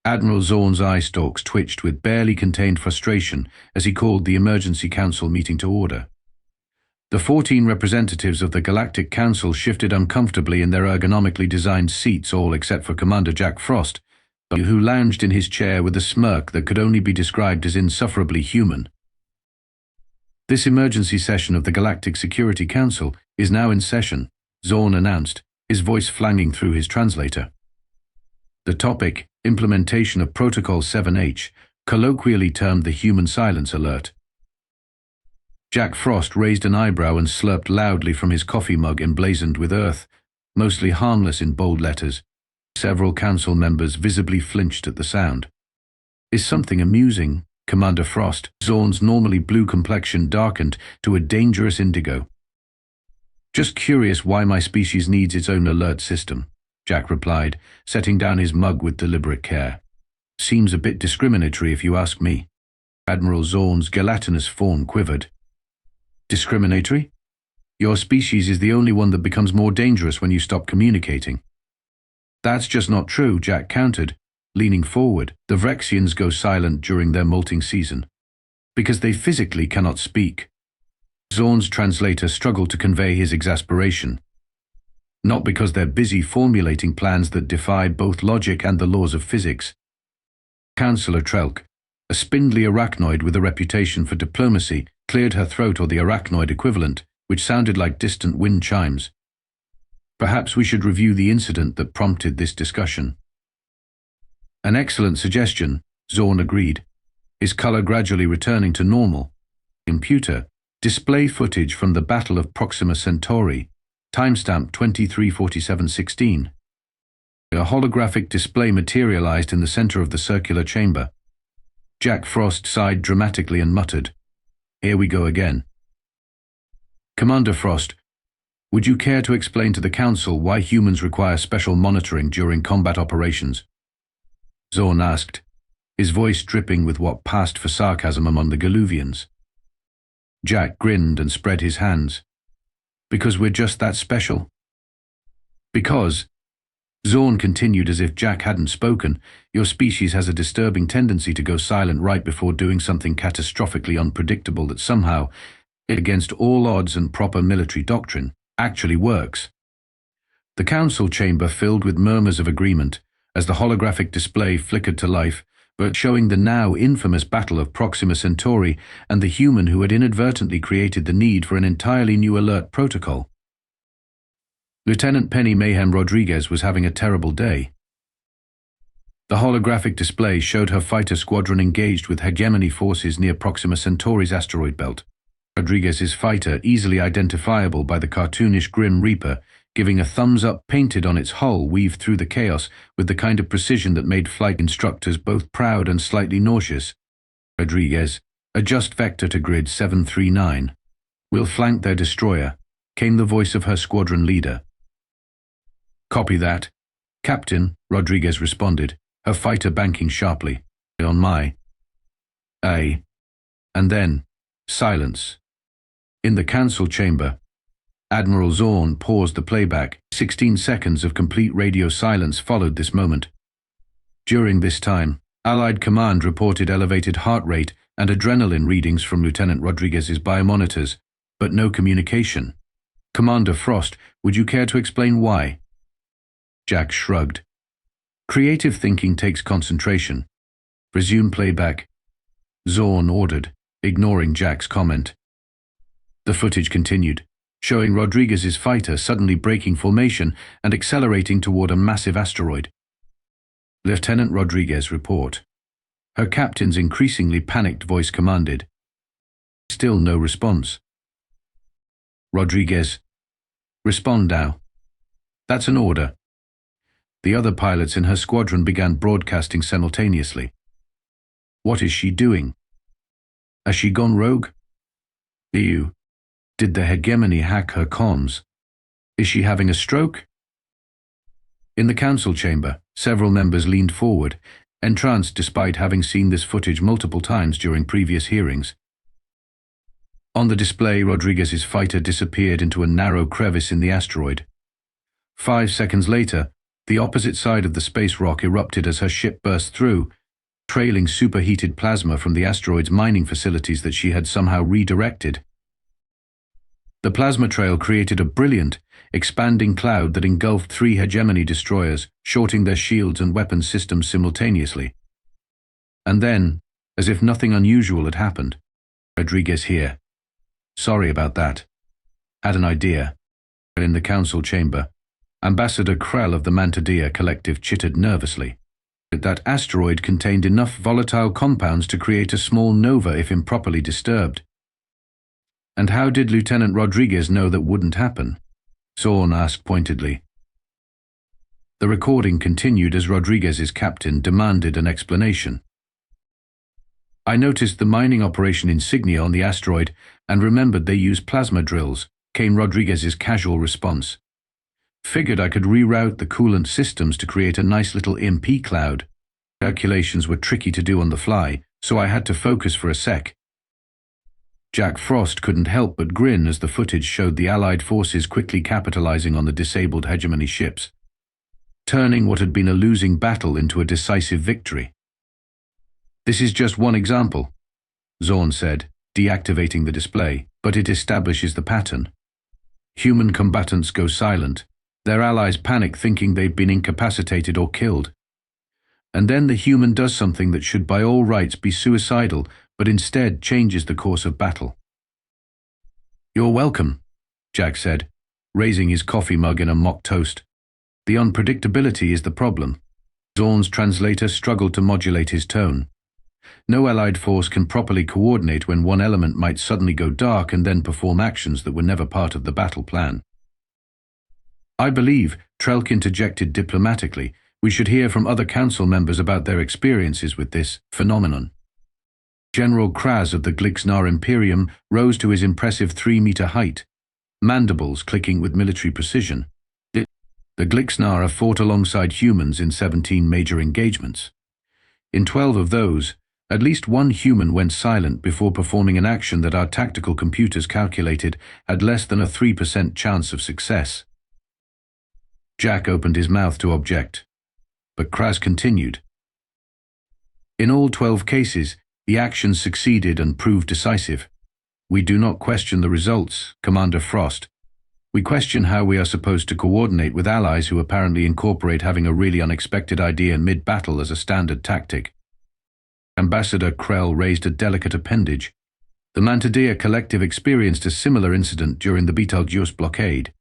Admiral Zorn's eye stalks twitched with barely contained frustration as he called the Emergency Council meeting to order. The 14 representatives of the Galactic Council shifted uncomfortably in their ergonomically designed seats, all except for Commander Jack Frost, who lounged in his chair with a smirk that could only be described as insufferably human. "This emergency session of the Galactic Security Council is now in session," Zorn announced, his voice flanging through his translator. The topic, implementation of Protocol 7H, colloquially termed the Human Silence Alert. Jack Frost raised an eyebrow and slurped loudly from his coffee mug emblazoned with Earth, mostly harmless in bold letters. Several council members visibly flinched at the sound. "Is something amusing, Commander Frost?" Zorn's normally blue complexion darkened to a dangerous indigo. "Just curious why my species needs its own alert system," Jack replied, setting down his mug with deliberate care. "Seems a bit discriminatory if you ask me." Admiral Zorn's gelatinous form quivered. "Discriminatory? Your species is the only one that becomes more dangerous when you stop communicating." "That's just not true," Jack countered, leaning forward. "The Vrexians go silent during their molting season because they physically cannot speak." Zorn's translator struggled to convey his exasperation. "Not because they're busy formulating plans that defy both logic and the laws of physics." Councillor Trelk, a spindly arachnoid with a reputation for diplomacy, cleared her throat, or the arachnoid equivalent, which sounded like distant wind chimes. "Perhaps we should review the incident that prompted this discussion." "An excellent suggestion," Zorn agreed, his color gradually returning to normal. "Computer, display footage from the Battle of Proxima Centauri, timestamp 234716. A holographic display materialized in the center of the circular chamber. Jack Frost sighed dramatically and muttered, "Here we go again." "Commander Frost, would you care to explain to the Council why humans require special monitoring during combat operations?" Zorn asked, his voice dripping with what passed for sarcasm among the Galuvians. Jack grinned and spread his hands. "Because we're just that special." "Because," Zorn continued as if Jack hadn't spoken, "your species has a disturbing tendency to go silent right before doing something catastrophically unpredictable that somehow, against all odds and proper military doctrine, actually works." The council chamber filled with murmurs of agreement as the holographic display flickered to life, but showing the now infamous Battle of Proxima Centauri and the human who had inadvertently created the need for an entirely new alert protocol. Lieutenant Penny Mayhem Rodriguez was having a terrible day. The holographic display showed her fighter squadron engaged with hegemony forces near Proxima Centauri's asteroid belt. Rodriguez's fighter, easily identifiable by the cartoonish Grim Reaper, giving a thumbs-up painted on its hull, weaved through the chaos with the kind of precision that made flight instructors both proud and slightly nauseous. "Rodriguez, adjust vector to grid 739. We'll flank their destroyer," came the voice of her squadron leader. "Copy that, Captain," Rodriguez responded, her fighter banking sharply. "On my." "Aye." And then, silence. In the council chamber, Admiral Zorn paused the playback. 16 seconds of complete radio silence followed this moment. During this time, Allied Command reported elevated heart rate and adrenaline readings from Lieutenant Rodriguez's biomonitors, but no communication. "Commander Frost, would you care to explain why?" Jack shrugged. "Creative thinking takes concentration. Resume playback," Zorn ordered, ignoring Jack's comment. The footage continued, showing Rodriguez's fighter suddenly breaking formation and accelerating toward a massive asteroid. "Lieutenant Rodriguez, report." Her captain's increasingly panicked voice commanded. Still no response. "Rodriguez, respond now." "That's an order." The other pilots in her squadron began broadcasting simultaneously. "What is she doing? Has she gone rogue? Ew. Did the hegemony hack her comms? Is she having a stroke?" In the council chamber, several members leaned forward, entranced despite having seen this footage multiple times during previous hearings. On the display, Rodriguez's fighter disappeared into a narrow crevice in the asteroid. 5 seconds later, The opposite side of the space rock erupted as her ship burst through, trailing superheated plasma from the asteroid's mining facilities that she had somehow redirected. The plasma trail created a brilliant, expanding cloud that engulfed 3 hegemony destroyers, shorting their shields and weapons systems simultaneously. And then, as if nothing unusual had happened, "Rodriguez here. Sorry about that. Had an idea." In the council chamber, Ambassador Krell of the Mantadea Collective chittered nervously. That asteroid contained enough volatile compounds to create a small nova if improperly disturbed. And how did Lieutenant Rodriguez know that wouldn't happen? Zorn asked pointedly. The recording continued as Rodriguez's captain demanded an explanation. "I noticed the mining operation insignia on the asteroid and remembered they use plasma drills," came Rodriguez's casual response. "Figured I could reroute the coolant systems to create a nice little MP cloud. Calculations were tricky to do on the fly, so I had to focus for a sec." Jack Frost couldn't help but grin as the footage showed the Allied forces quickly capitalizing on the disabled hegemony ships, turning what had been a losing battle into a decisive victory. "This is just one example," Zorn said, deactivating the display, "but it establishes the pattern. Human combatants go silent. Their allies panic thinking they've been incapacitated or killed. And then the human does something that should by all rights be suicidal, but instead changes the course of battle." "You're welcome," Jack said, raising his coffee mug in a mock toast. "The unpredictability is the problem." Zorn's translator struggled to modulate his tone. No allied force can properly coordinate when one element might suddenly go dark and then perform actions that were never part of the battle plan. "I believe," Trelk interjected diplomatically, "we should hear from other council members about their experiences with this phenomenon." General Kraz of the Glixnar Imperium rose to his impressive 3-meter height, mandibles clicking with military precision. The Glixnar have fought alongside humans in 17 major engagements. In 12 of those, at least one human went silent before performing an action that our tactical computers calculated had less than a 3% chance of success. Jack opened his mouth to object, but Kraz continued. "In all 12 cases, the action succeeded and proved decisive. We do not question the results, Commander Frost. We question how we are supposed to coordinate with allies who apparently incorporate having a really unexpected idea mid-battle as a standard tactic." Ambassador Krell raised a delicate appendage. "The Mantadea Collective experienced a similar incident during the Betelgeuse blockade.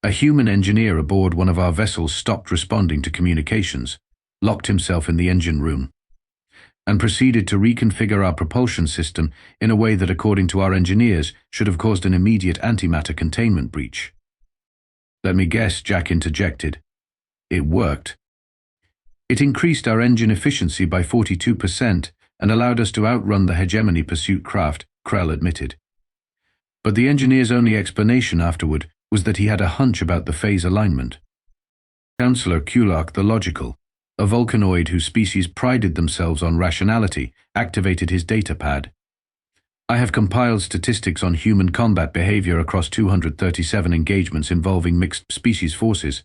A human engineer aboard one of our vessels stopped responding to communications, locked himself in the engine room, and proceeded to reconfigure our propulsion system in a way that, according to our engineers, should have caused an immediate antimatter containment breach." "Let me guess," Jack interjected. "It worked." "It increased our engine efficiency by 42% and allowed us to outrun the hegemony pursuit craft," Krell admitted. But the engineer's only explanation afterward was that he had a hunch about the phase alignment. Councillor Kulak the Logical, a Vulcanoid whose species prided themselves on rationality, activated his data pad. "I have compiled statistics on human combat behavior across 237 engagements involving mixed species forces.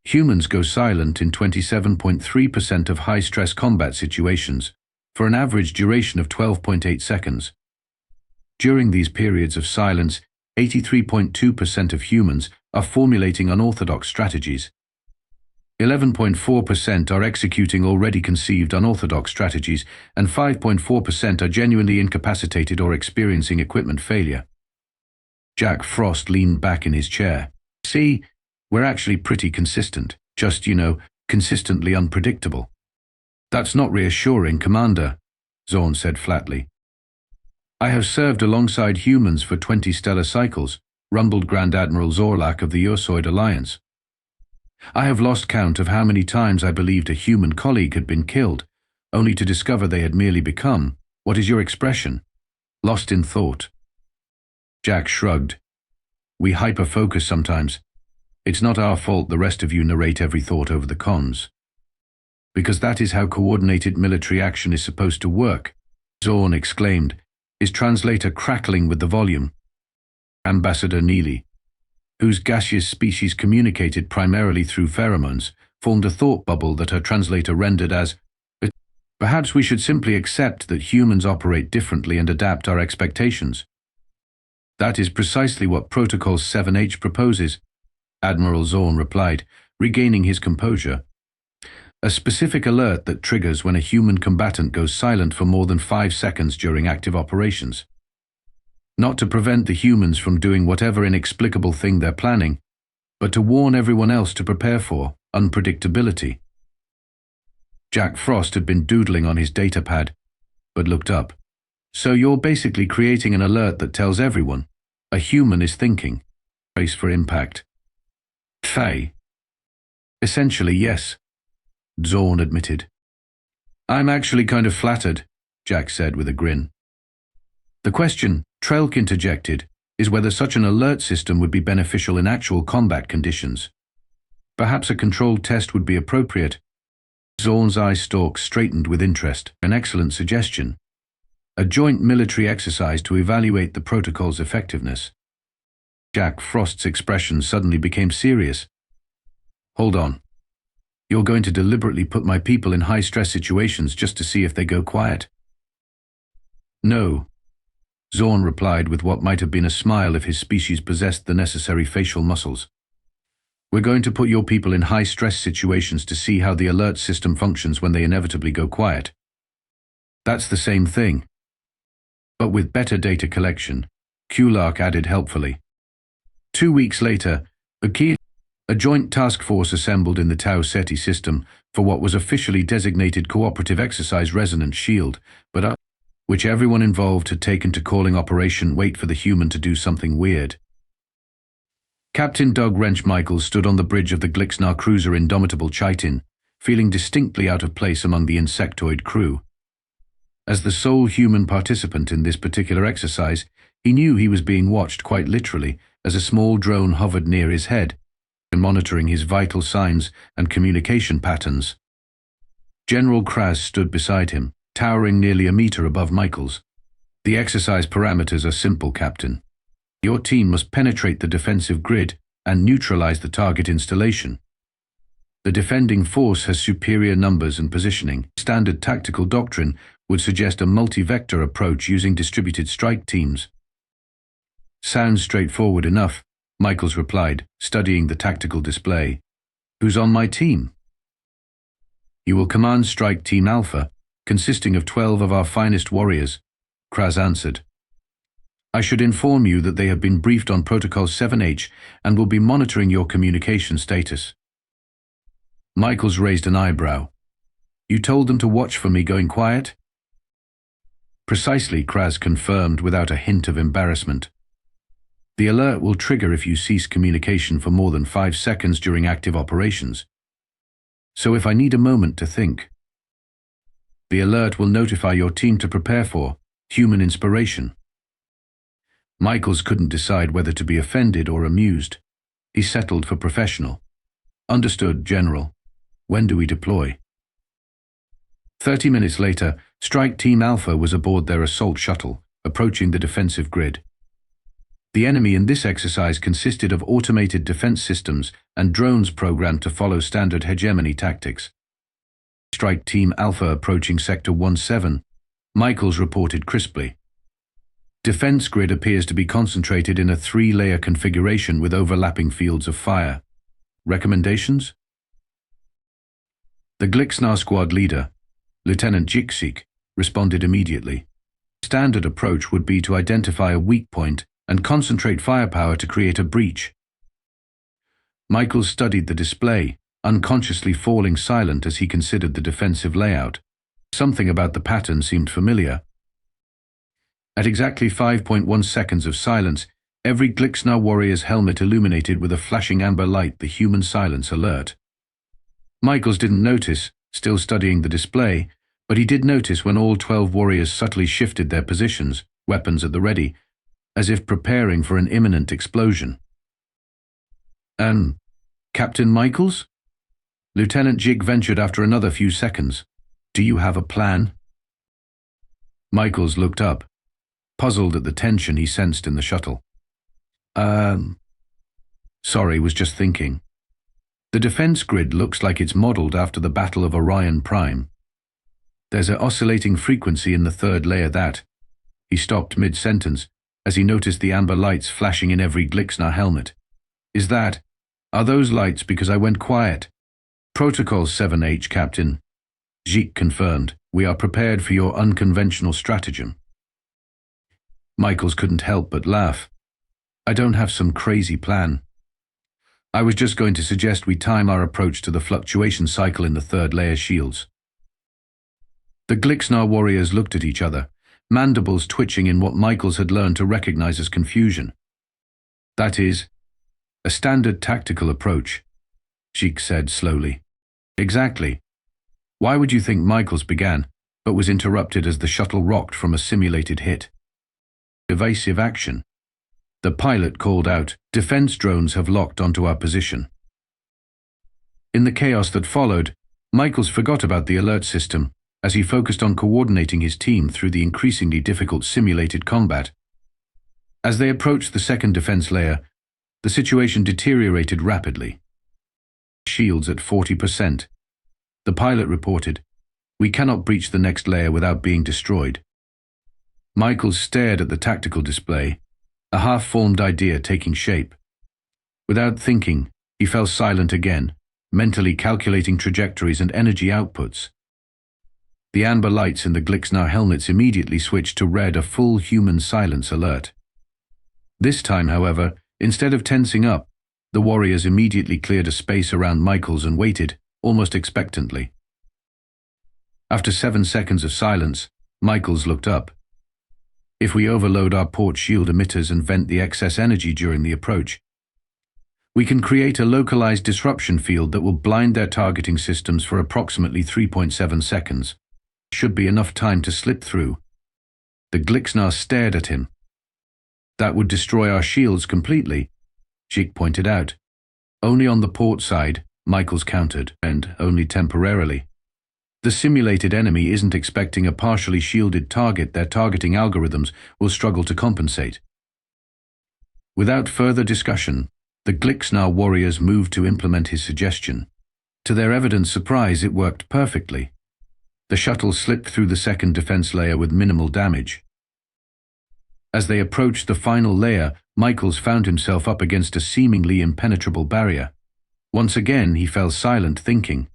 Humans go silent in 27.3% of high-stress combat situations, for an average duration of 12.8 seconds. During these periods of silence, 83.2% of humans are formulating unorthodox strategies. 11.4% are executing already conceived unorthodox strategies, and 5.4% are genuinely incapacitated or experiencing equipment failure." Jack Frost leaned back in his chair. "See, we're actually pretty consistent, just, consistently unpredictable." "That's not reassuring, Commander," Zorn said flatly. "I have served alongside humans for 20 stellar cycles," rumbled Grand Admiral Zorlak of the Ursoid Alliance. "I have lost count of how many times I believed a human colleague had been killed, only to discover they had merely become, what is your expression? Lost in thought." Jack shrugged. "We hyper-focus sometimes. It's not our fault the rest of you narrate every thought over the comms. Because that is how coordinated military action is supposed to work," Zorn exclaimed, his translator crackling with the volume. "Ambassador Neely, whose gaseous species communicated primarily through pheromones, formed a thought bubble that her translator rendered as, "Perhaps we should simply accept that humans operate differently and adapt our expectations." "That is precisely what Protocol 7H proposes," Admiral Zorn replied, regaining his composure. "A specific alert that triggers when a human combatant goes silent for more than 5 seconds during active operations. Not to prevent the humans from doing whatever inexplicable thing they're planning, but to warn everyone else to prepare for unpredictability." Jack Frost had been doodling on his datapad, but looked up. "So you're basically creating an alert that tells everyone a human is thinking. Brace for impact." "Defy." "Essentially, yes," Zorn admitted. "I'm actually kind of flattered," Jack said with a grin. "The question," Trelk interjected, "is whether such an alert system would be beneficial in actual combat conditions. Perhaps a controlled test would be appropriate." Zorn's eye stalks straightened with interest. "An excellent suggestion. A joint military exercise to evaluate the protocol's effectiveness." Jack Frost's expression suddenly became serious. "Hold on. You're going to deliberately put my people in high-stress situations just to see if they go quiet?" "No," Zorn replied with what might have been a smile if his species possessed the necessary facial muscles. "We're going to put your people in high-stress situations to see how the alert system functions when they inevitably go quiet. That's the same thing, but with better data collection," Kulark added helpfully. 2 weeks later, a joint task force assembled in the Tau Ceti system for what was officially designated Cooperative Exercise Resonance Shield, but which everyone involved had taken to calling Operation Wait for the Human to Do Something Weird. Captain Doug Wrench Michaels stood on the bridge of the Glixnar cruiser Indomitable Chitin, feeling distinctly out of place among the insectoid crew. As the sole human participant in this particular exercise, he knew he was being watched quite literally as a small drone hovered near his head, monitoring his vital signs and communication patterns. General Kraz stood beside him, towering nearly a meter above Michaels. "The exercise parameters are simple, Captain. Your team must penetrate the defensive grid and neutralize the target installation. The defending force has superior numbers and positioning. Standard tactical doctrine would suggest a multi-vector approach using distributed strike teams." "Sounds straightforward enough," Michaels replied, studying the tactical display. "Who's on my team?" "You will command Strike Team Alpha, consisting of 12 of our finest warriors," Kraz answered. "I should inform you that they have been briefed on Protocol 7H and will be monitoring your communication status." Michaels raised an eyebrow. "You told them to watch for me going quiet?" "Precisely," Kraz confirmed without a hint of embarrassment. "The alert will trigger if you cease communication for more than 5 seconds during active operations. So if I need a moment to think, the alert will notify your team to prepare for human inspiration." Michaels couldn't decide whether to be offended or amused. He settled for professional. "Understood, General. When do we deploy?" 30 minutes later, Strike Team Alpha was aboard their assault shuttle, approaching the defensive grid. The enemy in this exercise consisted of automated defense systems and drones programmed to follow standard hegemony tactics. "Strike Team Alpha approaching Sector 17, Michaels reported crisply. "Defense grid appears to be concentrated in a 3-layer configuration with overlapping fields of fire. Recommendations?" The Glixnar squad leader, Lieutenant Jiksik, responded immediately. "Standard approach would be to identify a weak point and concentrate firepower to create a breach." Michaels studied the display, unconsciously falling silent as he considered the defensive layout. Something about the pattern seemed familiar. At exactly 5.1 seconds of silence, every Glixnar warrior's helmet illuminated with a flashing amber light the human silence alert. Michaels didn't notice, still studying the display, but he did notice when all 12 warriors subtly shifted their positions, weapons at the ready, as if preparing for an imminent explosion. Captain Michaels?" Lieutenant Jig ventured after another few seconds. "Do you have a plan?" Michaels looked up, puzzled at the tension he sensed in the shuttle. Sorry, was just thinking. The defense grid looks like it's modeled after the Battle of Orion Prime. There's an oscillating frequency in the third layer that... He stopped mid-sentence as he noticed the amber lights flashing in every Glixnar helmet. Are those lights because I went quiet? Protocol 7H, Captain. Zeke confirmed. We are prepared for your unconventional stratagem. Michaels couldn't help but laugh. I don't have some crazy plan. I was just going to suggest we time our approach to the fluctuation cycle in the third layer shields. The Glixnar warriors looked at each other, mandibles twitching in what Michaels had learned to recognize as confusion. That is, a standard tactical approach, Zeke said slowly. Exactly. Why would you think Michaels began, but was interrupted as the shuttle rocked from a simulated hit? Evasive action. The pilot called out, "Defense drones have locked onto our position." In the chaos that followed, Michaels forgot about the alert system as he focused on coordinating his team through the increasingly difficult simulated combat. As they approached the second defense layer, the situation deteriorated rapidly. Shields at 40%. The pilot reported, "We cannot breach the next layer without being destroyed." Michaels stared at the tactical display, a half-formed idea taking shape. Without thinking, he fell silent again, mentally calculating trajectories and energy outputs. The amber lights in the Glixnar helmets immediately switched to red, a full human silence alert. This time, however, instead of tensing up, the warriors immediately cleared a space around Michaels and waited, almost expectantly. After 7 seconds of silence, Michaels looked up. If we overload our port shield emitters and vent the excess energy during the approach, we can create a localized disruption field that will blind their targeting systems for approximately 3.7 seconds. Should be enough time to slip through. The Glixnar stared at him. That would destroy our shields completely, Zeke pointed out. Only on the port side, Michaels countered, and only temporarily. The simulated enemy isn't expecting a partially shielded target. Their targeting algorithms will struggle to compensate. Without further discussion, the Glixnar warriors moved to implement his suggestion. To their evident surprise, it worked perfectly. The shuttle slipped through the second defense layer with minimal damage. As they approached the final layer, Michaels found himself up against a seemingly impenetrable barrier. Once again, he fell silent, thinking.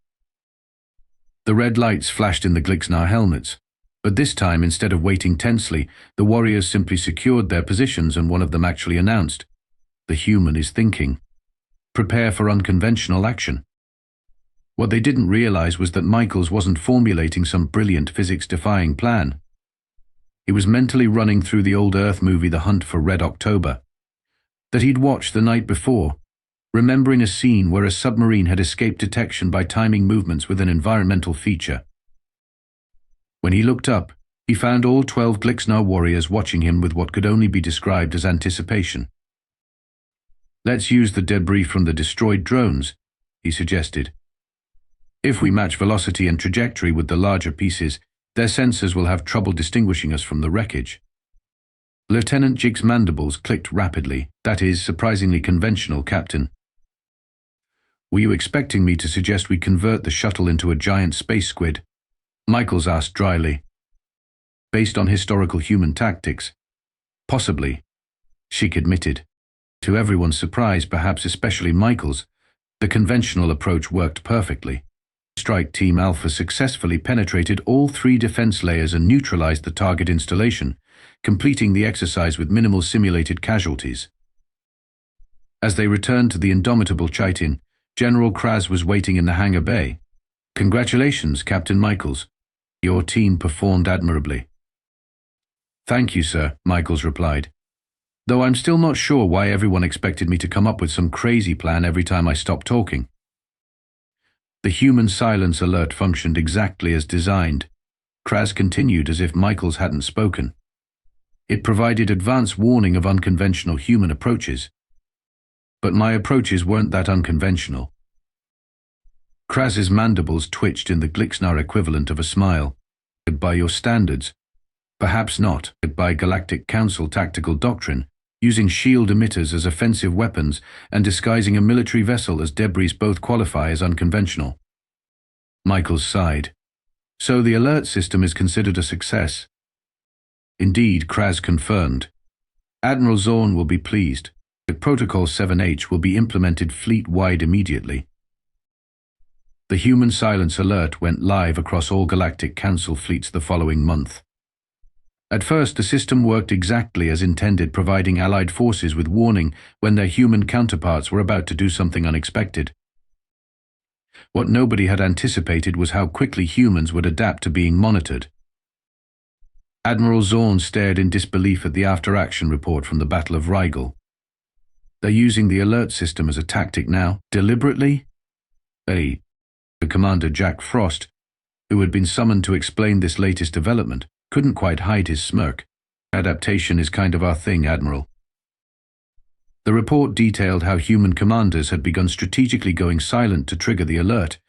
The red lights flashed in the Glixnar helmets, but this time, instead of waiting tensely, the warriors simply secured their positions, and one of them actually announced, "The human is thinking. Prepare for unconventional action." What they didn't realize was that Michaels wasn't formulating some brilliant physics-defying plan. He was mentally running through the old Earth movie The Hunt for Red October that he'd watched the night before, remembering a scene where a submarine had escaped detection by timing movements with an environmental feature. When he looked up, he found all 12 Glixnar warriors watching him with what could only be described as anticipation. "Let's use the debris from the destroyed drones," he suggested. "If we match velocity and trajectory with the larger pieces, their sensors will have trouble distinguishing us from the wreckage." Lieutenant Jake's mandibles clicked rapidly. "That is surprisingly conventional, Captain." "Were you expecting me to suggest we convert the shuttle into a giant space squid?" Michaels asked dryly. "Based on historical human tactics?" "Possibly," Zeke admitted. To everyone's surprise, perhaps especially Michaels, the conventional approach worked perfectly. Strike Team Alpha successfully penetrated all 3 defense layers and neutralized the target installation, completing the exercise with minimal simulated casualties. As they returned to the indomitable Chitin, General Kraz was waiting in the hangar bay. "Congratulations, Captain Michaels. Your team performed admirably." "Thank you, sir," Michaels replied. "Though I'm still not sure why everyone expected me to come up with some crazy plan every time I stopped talking." The human silence alert functioned exactly as designed. Kraz continued as if Michaels hadn't spoken. It provided advance warning of unconventional human approaches. But my approaches weren't that unconventional. Kraz's mandibles twitched in the Glixnar equivalent of a smile. "By your standards, perhaps not, but by Galactic Council tactical doctrine, using shield emitters as offensive weapons and disguising a military vessel as debris both qualify as unconventional. Michaels sighed. So the alert system is considered a success. Indeed, Kraz confirmed. Admiral Zorn will be pleased. The Protocol 7H will be implemented fleet-wide immediately. The human silence alert went live across all Galactic Council fleets the following month. At first, the system worked exactly as intended, providing Allied forces with warning when their human counterparts were about to do something unexpected. What nobody had anticipated was how quickly humans would adapt to being monitored. Admiral Zorn stared in disbelief at the after-action report from the Battle of Rigel. They're using the alert system as a tactic now, deliberately? The Commander Jack Frost, who had been summoned to explain this latest development, couldn't quite hide his smirk. Adaptation is kind of our thing, Admiral. The report detailed how human commanders had begun strategically going silent to trigger the alert,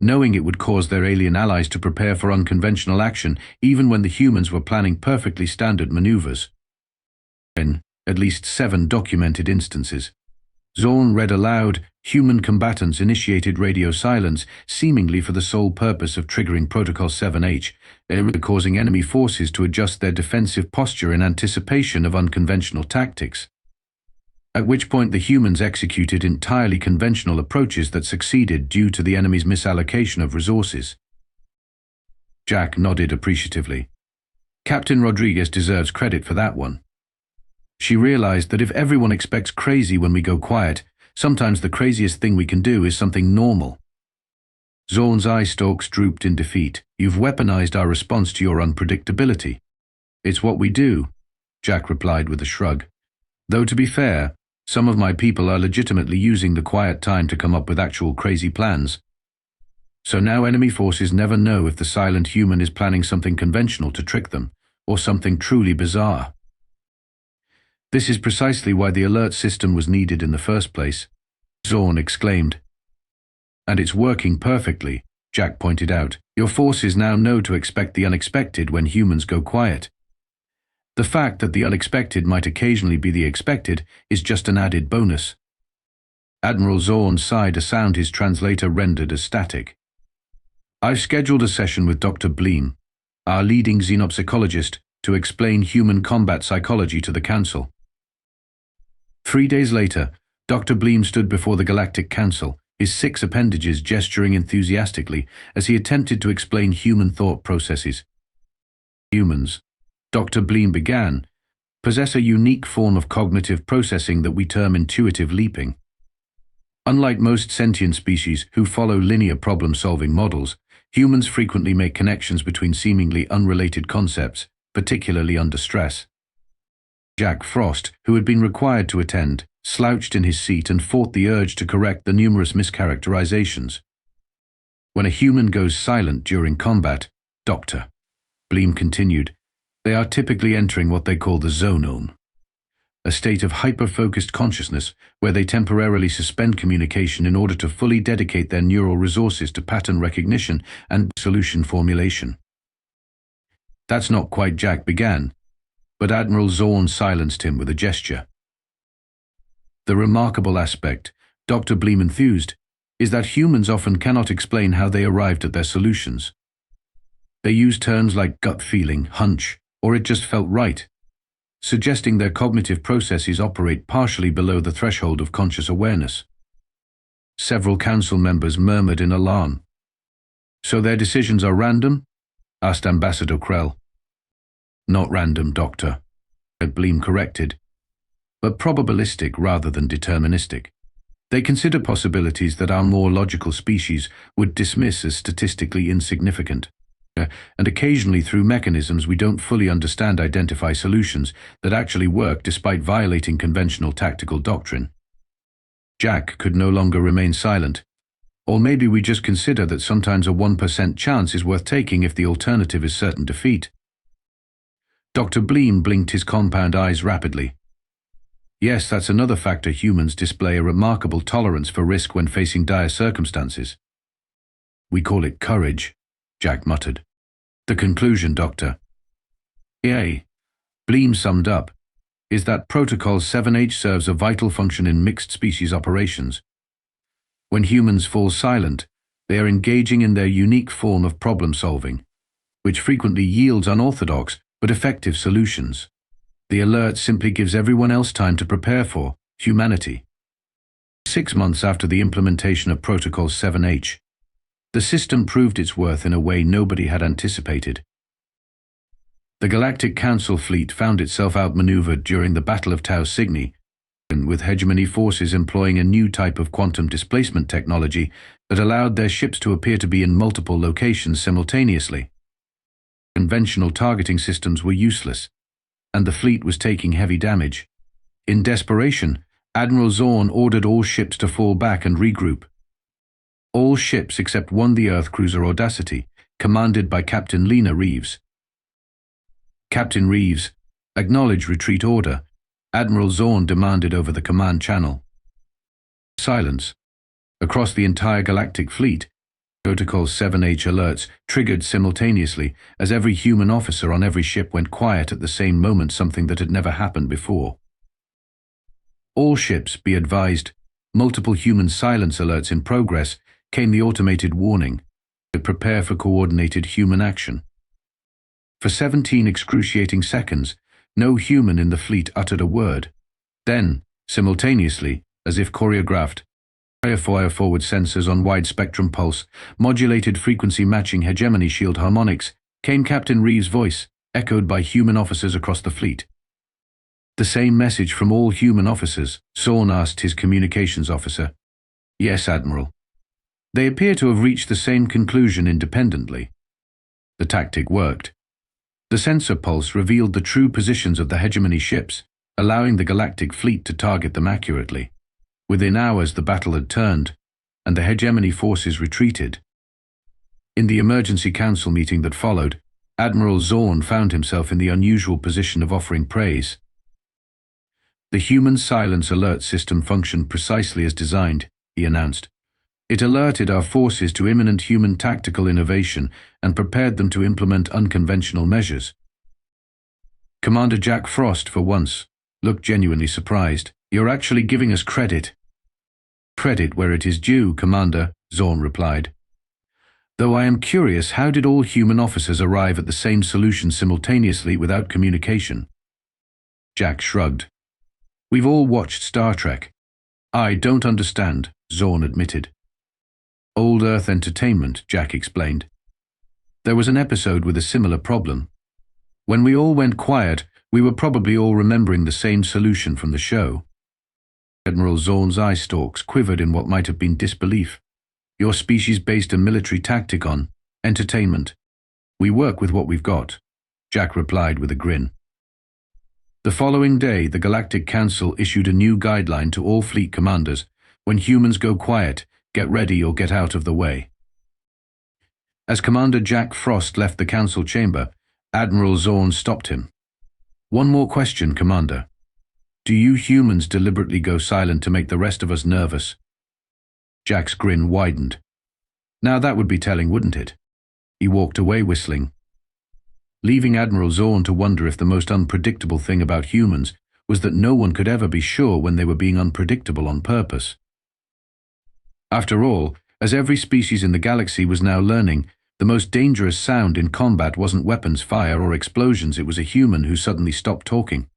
knowing it would cause their alien allies to prepare for unconventional action even when the humans were planning perfectly standard maneuvers. In at least 7 documented instances, Zorn read aloud, human combatants initiated radio silence, seemingly for the sole purpose of triggering Protocol 7H, causing enemy forces to adjust their defensive posture in anticipation of unconventional tactics. At which point the humans executed entirely conventional approaches that succeeded due to the enemy's misallocation of resources. Jack nodded appreciatively. Captain Rodriguez deserves credit for that one. She realized that if everyone expects crazy when we go quiet, sometimes the craziest thing we can do is something normal. Zorn's eye stalks drooped in defeat. You've weaponized our response to your unpredictability. It's what we do, Jack replied with a shrug. Though to be fair, some of my people are legitimately using the quiet time to come up with actual crazy plans. So now enemy forces never know if the silent human is planning something conventional to trick them, or something truly bizarre. This is precisely why the alert system was needed in the first place, Zorn exclaimed. And it's working perfectly, Jack pointed out. Your forces now know to expect the unexpected when humans go quiet. The fact that the unexpected might occasionally be the expected is just an added bonus. Admiral Zorn sighed, a sound his translator rendered as static. I've scheduled a session with Dr. Bleem, our leading xenopsychologist, to explain human combat psychology to the Council. 3 days later, Dr. Bleem stood before the Galactic Council, his 6 appendages gesturing enthusiastically as he attempted to explain human thought processes. Humans, Dr. Bleem began, possess a unique form of cognitive processing that we term intuitive leaping. Unlike most sentient species who follow linear problem-solving models, humans frequently make connections between seemingly unrelated concepts, particularly under stress. Jack Frost, who had been required to attend, slouched in his seat and fought the urge to correct the numerous mischaracterizations. When a human goes silent during combat, Dr. Bleem continued, they are typically entering what they call the zonome, a state of hyper-focused consciousness where they temporarily suspend communication in order to fully dedicate their neural resources to pattern recognition and solution formulation. That's not quite, Jack began, but Admiral Zorn silenced him with a gesture. The remarkable aspect, Dr. Bleem enthused, is that humans often cannot explain how they arrived at their solutions. They use terms like gut feeling, hunch, or it just felt right, suggesting their cognitive processes operate partially below the threshold of conscious awareness. Several council members murmured in alarm. So their decisions are random? Asked Ambassador Krell. Not random, Doctor, Bleem corrected, but probabilistic rather than deterministic. They consider possibilities that our more logical species would dismiss as statistically insignificant, and occasionally through mechanisms we don't fully understand identify solutions that actually work despite violating conventional tactical doctrine. Jack could no longer remain silent. Or maybe we just consider that sometimes a 1% chance is worth taking if the alternative is certain defeat. Dr. Bleem blinked his compound eyes rapidly. Yes, that's another factor. Humans display a remarkable tolerance for risk when facing dire circumstances. We call it courage, Jack muttered. The conclusion, Doctor. Bleem summed up. is that Protocol 7H serves a vital function in mixed-species operations. When humans fall silent, they are engaging in their unique form of problem-solving, which frequently yields unorthodox but effective solutions. The alert simply gives everyone else time to prepare for humanity. 6 months after the implementation of Protocol 7H, the system proved its worth in a way nobody had anticipated. The Galactic Council fleet found itself outmaneuvered during the Battle of Tau Cygni, with hegemony forces employing a new type of quantum displacement technology that allowed their ships to appear to be in multiple locations simultaneously. Conventional targeting systems were useless, and the fleet was taking heavy damage. In desperation, Admiral Zorn ordered all ships to fall back and regroup. All ships except one, the Earth cruiser Audacity, commanded by Captain Lena Reeves. Captain Reeves, acknowledge retreat order, Admiral Zorn demanded over the command channel. Silence. Across the entire galactic fleet, Protocol 7H alerts triggered simultaneously as every human officer on every ship went quiet at the same moment, something that had never happened before. All ships, be advised, multiple human silence alerts in progress, came the automated warning to prepare for coordinated human action. For 17 excruciating seconds, no human in the fleet uttered a word. Then, simultaneously, as if choreographed, fire forward sensors on wide-spectrum pulse, modulated frequency-matching hegemony shield harmonics, came Captain Reeves' voice, echoed by human officers across the fleet. The same message from all human officers, Zorn asked his communications officer. Yes, Admiral. They appear to have reached the same conclusion independently. The tactic worked. The sensor pulse revealed the true positions of the hegemony ships, allowing the galactic fleet to target them accurately. Within hours, the battle had turned, and the hegemony forces retreated. In the emergency council meeting that followed, Admiral Zorn found himself in the unusual position of offering praise. The human silence alert system functioned precisely as designed, he announced. It alerted our forces to imminent human tactical innovation and prepared them to implement unconventional measures. Commander Jack Frost, for once, looked genuinely surprised. You're actually giving us credit. Credit where it is due, Commander, Zorn replied. Though I am curious, how did all human officers arrive at the same solution simultaneously without communication? Jack shrugged. We've all watched Star Trek. I don't understand, Zorn admitted. Old Earth entertainment, Jack explained. There was an episode with a similar problem. When we all went quiet, we were probably all remembering the same solution from the show. Admiral Zorn's eye stalks quivered in what might have been disbelief. Your species based a military tactic on entertainment. We work with what we've got, Jack replied with a grin. The following day, the Galactic Council issued a new guideline to all fleet commanders. When humans go quiet, get ready or get out of the way. As Commander Jack Frost left the council chamber, Admiral Zorn stopped him. One more question, Commander. Do you humans deliberately go silent to make the rest of us nervous? Jack's grin widened. Now that would be telling, wouldn't it? He walked away whistling, leaving Admiral Zorn to wonder if the most unpredictable thing about humans was that no one could ever be sure when they were being unpredictable on purpose. After all, as every species in the galaxy was now learning, the most dangerous sound in combat wasn't weapons fire or explosions, it was a human who suddenly stopped talking.